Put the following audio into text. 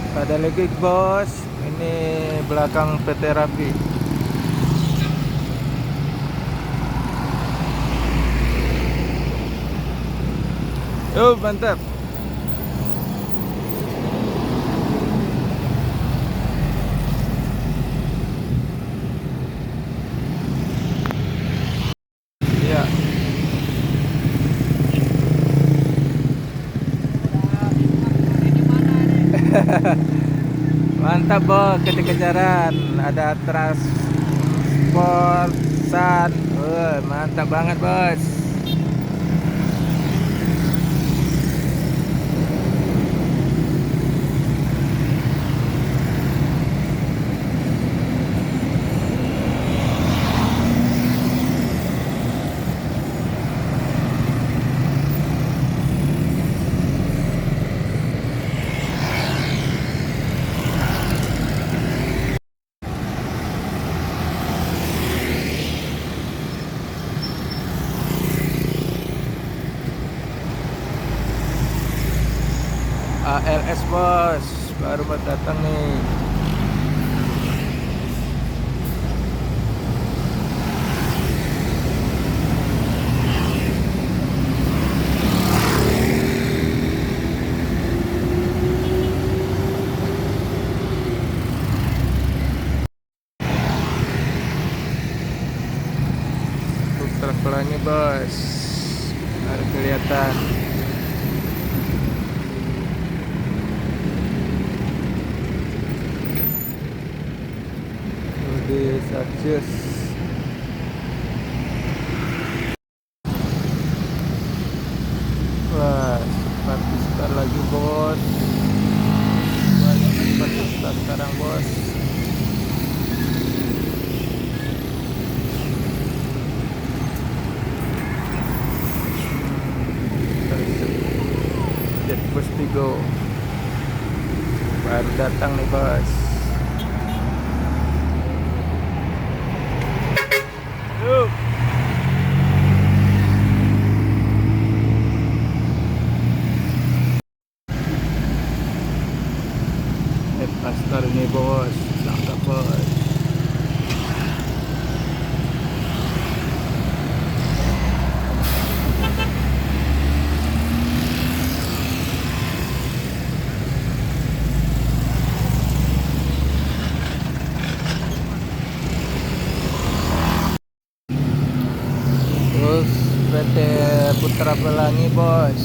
Ada lagi bos, ini belakang PT Rapi. Oh mantap. Ya, mantap bos, kejar-kejaran. Ada transport san. Mantap banget bos. ALS bos, baru datang nih. Truk pelangi bos, baru kelihatan. Di Celsius. Wah, Pakistan lagi bos. Banyak Pakistan sekarang bos. Jet Postigo baru datang nih bos. Yuk. Pastor ini bos, mantap bos. Terus PT Putra Pelangi bos.